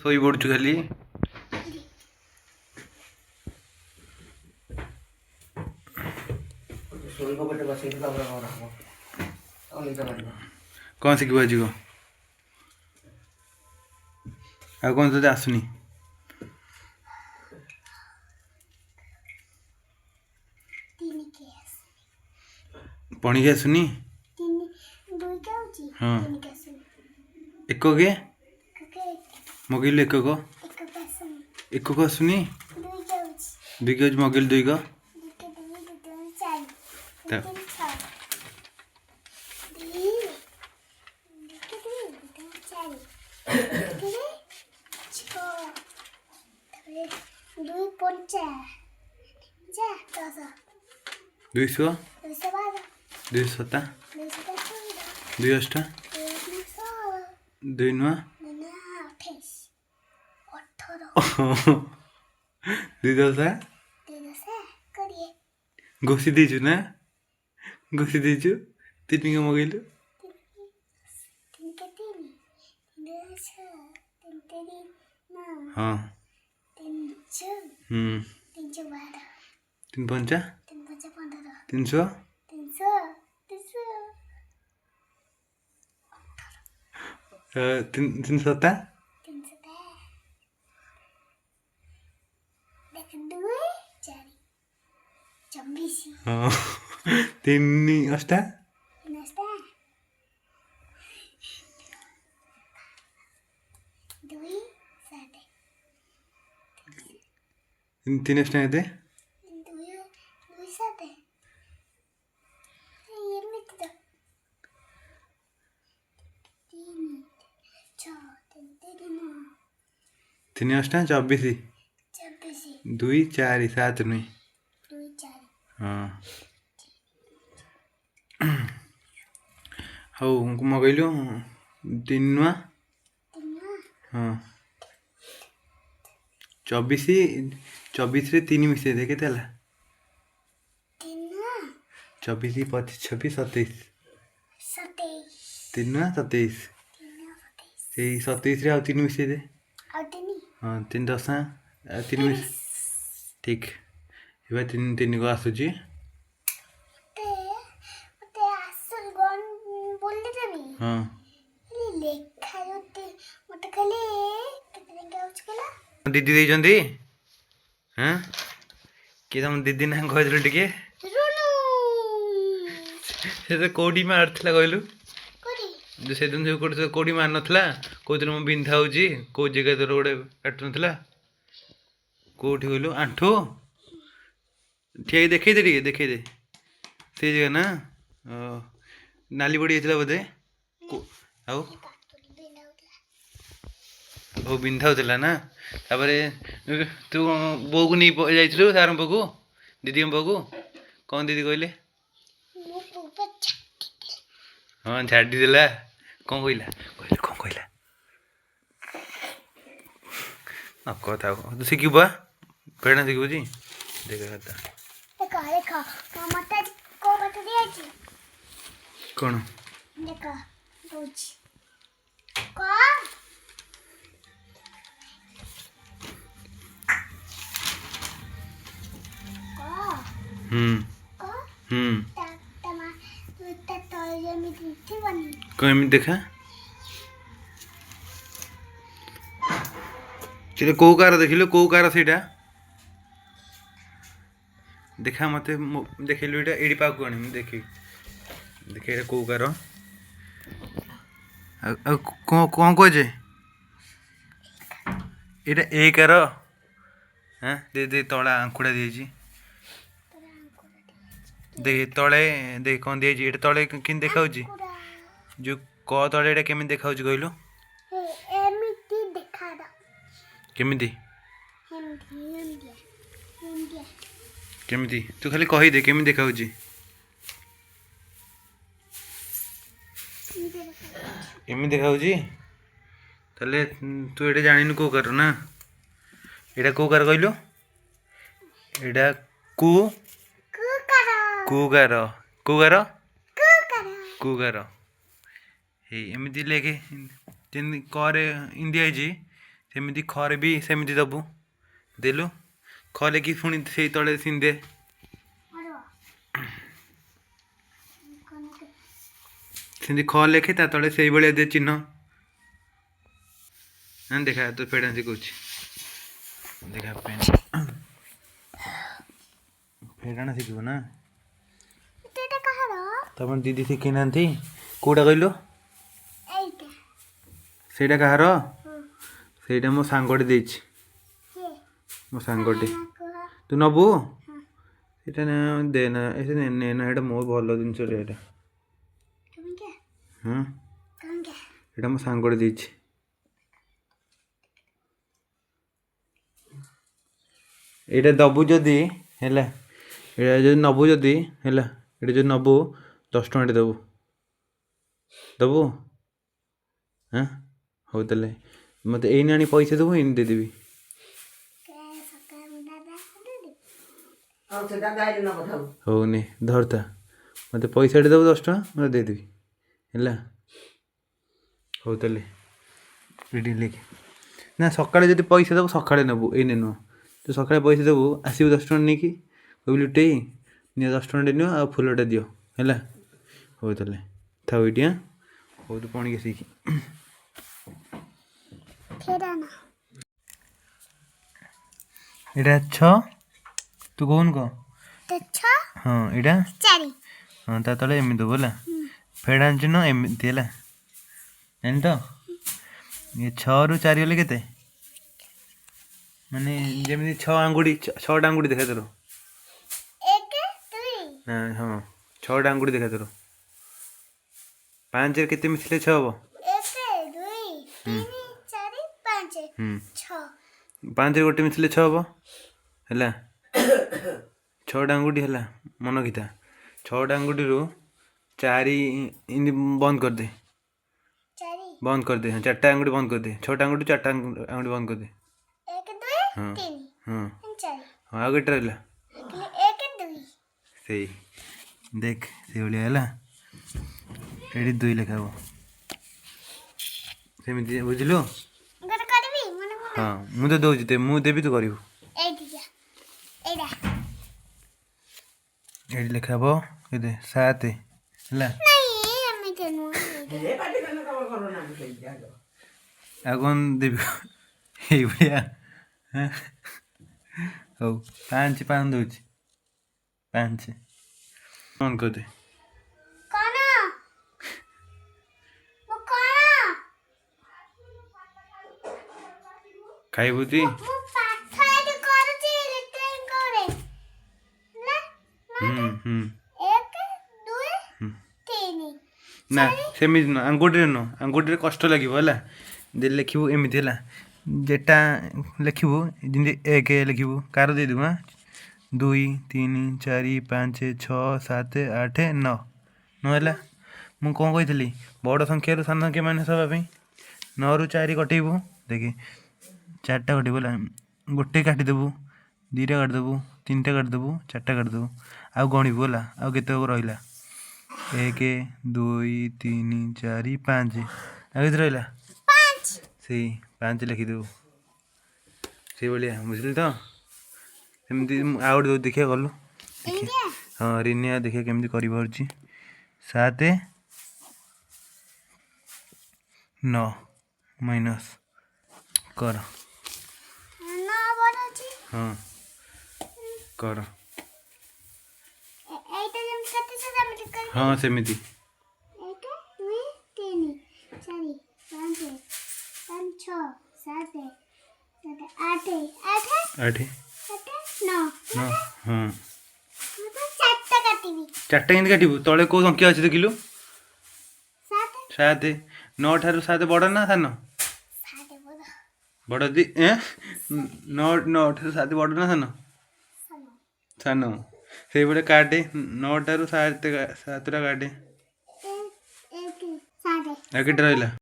ଶୋଇ ପଡ଼ୁଛୁ ଖାଲି। କ'ଣ ଶିଖିବୁ ଆଜି କହ? ଆଉ କ'ଣ ତୋତେ ଆସୁନି? ପଣିକି ଆସୁନି? ହଁ ଏକକ ମଗେଇଲୁ ଏକକ ଆସୁନି? ଦୁଇ ଯାଉଛି ମଗେଇଲୁ ଦୁଇ କ ଦୁଇଶହ ଦୁଇ ସତା ଦୁଇ ଅଷ୍ଟା ଦୁଇ ନୂଆ ଦୁଇ ଦଶା ଘୋଷି ଦେଇଛୁ ନା? ଘୋଷି ଦେଇଛୁ ତିନି କ ମଗେଇଲୁ। ହଁ ତିନି ପଞ୍ଚା 300 ତିନି ସତା ହଁ ତିନି ଅଷ୍ଟା ତିନି ଅଷ୍ଟା କେତେ? ତିନି ଅଷ୍ଟା 24 ଦୁଇ 4 7 ନୁହେଁ। ହଁ ହଉ ମଗେଇଲୁ ତିନି ନୂଆ। ହଁ 24ରେ 3 ମିଶେଇ ଦେ କେତେ ହେଲା? 24 25 26 27 3 ନୂଆ 27 ସେଇ 27ରେ ଆଉ 3 ମିଶେଇ ଦେ। ହଁ 3 ଦଶା 3 ମିଶ ଠିକ୍। ଏବେ 3 କ ଆସୁଛି। ହଁ ଦିଦି ଦେଇଛନ୍ତି। ହଁ କିଏ ତମ ଦିଦି ନା କହିଥିଲୁ ଟିକେ? ସେ କୋଉଠି ମାରିଥିଲା କହିଲୁ? ସେଦିନ ଯୋଉ କୋଉଠି ମାରି ନଥିଲା କହୁଥିଲୁ ମୁଁ ବିନ୍ଧା ହଉଛି କୋଉ ଜାଗା ତୋର ଗୋଟେ କାଟୁ ନଥିଲା କୋଉଠି କହିଲୁ? ଆଣ୍ଠୁ ଠିଆ ହେଇକି ଦେଖେଇଦେ ଟିକେ ଦେଖେଇଦେ ସେଇ ଜାଗା ନା। ନାଲି ପଡ଼ି ଯାଇଥିଲା ବୋଧେ। ଆଉ ହଉ ବିନ୍ଧା ହଉଥିଲା ନା। ତାପରେ ତୁ ବୋଉକୁ ନେଇ ଯାଇଥିଲୁ ସାରଙ୍କ ପାଖକୁ ଦିଦିଙ୍କ ପାଖକୁ କ'ଣ ଦିଦି କହିଲେ? ହଁ ଝାଡ଼ି ଦେଲା। କ'ଣ କହିଲା? କ'ଣ କହିଲା? ନ କଥା ତୁ ଶିଖିବୁ ବା ଫେଣା ଶିଖିବୁଛି ଦେଖ କ'ଣ କ'ଣ ଏମିତି ଦେଖା ସେଇଟା କୋଉ କାର ଦେଖିଲୁ? କୋଉ କାର ସେଇଟା ଦେଖା ମତେ ଦେଖେଇଲୁ। ଏଇଟା ଏଇଠି ପାଖକୁ ଆଣିବି ଦେଖି ଦେଖେ ଏଇଟା କୋଉ କାର? ଆଉ କ'ଣ କୁହାଯାଏ ଏଇଟା? ଏ କାର। ହଁ ଦେ ତଳେ ଆଙ୍କୁଡ଼ା ଦିଆଯାଇଛି ଦେଖ ତଳେ ଦେଖ କ'ଣ ଦିଆଯାଇଛି। ଏଇଟା ତଳେ କେମିତି ଦେଖାଉଛି? ଯୋଉ କ ତଳେ ଏଇଟା କେମିତି ଦେଖାଉଛି କହିଲୁ? କେମିତି କେମିତି ତୁ ଖାଲି କହିଦେ କେମିତି ଦେଖାଉଛି? ଏମିତି ଦେଖାଉଛି। ତାହେଲେ ତୁ ଏଇଟା ଜାଣିନୁ କୋଉ କାର ନା? ଏଇଟା କୋଉ କାର କହିଲୁ? ଏଇଟା କୁଗାର ହେଇ ଏମିତି ଲେଖେ ଯେମିତି କରେ ଇନ୍ଦିଆ ହେଇଛି सेमती खरे भी सेमती दबु देलु खले कि पुणी से तले सीन दे सेमती ख लेखे ता तले से भाया दे चिन्ह हाँ देखा तो पेड़ा से कौच देखा पेन फेड़ाना शिखब ना तुम दीदी शिखी ना कौटा कहलु से कहार से मो सांगटे दे मो सांगटे तू नबू से देना ऐसे नेना ये मो भल जिन हाँ ये मो सांगटे दे ये दबु जदि है नबु जदि है ये जो नबु 10 टଙ୍କା दबु दबु हाँ हो तेल मत एने आनी पैसा दबु इन देदेवी हो नहीं धरता मत पैसा दबु 10 टଙ୍କା मत देदेवी है हो तेल लिखे ना सकाଳେ ଯଦି पैसा दबु सकाଳେ नबु एने नुह तो सकाଳେ पैसा दबु आसबु 10 टଙ୍କା नहीं कि कहू लुटे नि 10 टଙ୍କା नियो आ फुलटा दियो है हो तेल था ये हाँ हो तो पानी के सीखी एटा 6 तू कौन कह हाँ एटा हाँ ता तले एमती दबु है फेड़ा चिन्ह एमती है जान तो ये 6 रु 4 गले केते माने जमी 6 आंगुड़ी 6टा आंगुड़ी देखा तोर हाँ 6टा आंगुड़ी देखा तोर 5 केते मिसले 6 हम 5 गोटे मिसले 6 हम है 6टा आंगुठी है मन किता 6टा आंगुठी 4 बंद कर दे बंद कर दे हाँ 4टा आंगुठी बंद कर दे 6टा आंगुठी 4टा आंगुठी बंद कर दे हाँ हाँ हाँ आगे रहा से देख से भाया है ये 2 लेखा हम सेमती बुझलु हाँ मुझे तो दौची मुझे देवी तू करू ये लिखा हम ये 7 है कौन देवी ये भैया हो 5 दौची 5 कौन कर दे खाइबु ती ना सेमती न आंगुठी न आंगुठी कष्ट लगे है लिखू एमती है जेटा लिखू जमी 1 लिखू कार दे देबू हाँ 2 3 4 5 6 7 8 9 है मुझे कौन कही बड़ संख्या सान संख्या मान सबाई 9 रु 4 कटेबू देखिए 4टा कटेबू है गोटे काटिदेबू 2टा काटिदेबू 3टा काटिदेबू 4टा काटिदेबू आउ गणबू है आउ केत रहा 1 2 3 4 5 आगे रहा से 5 लिखिदेबू से भाया बुझल तो सेमती आउ गए देखिए गलु देखिए हाँ रिनिया देखिए केमती कर 7 9 माइनस कर हाँ कर हाँ सेमती 1 2 3 4 5 6 7 8 8 9 हाँ 4टा काटिबी 4टा केमती काटबू तले कौ संख्या अच्छे देखिलु 7 7 9 ठारू 7 बड़ ना सान बड़ दी 9 ठारू 7 बड़ ना सान सान से भाया काटे 9 ठारू 7टा काटे 1 7 आगे रहा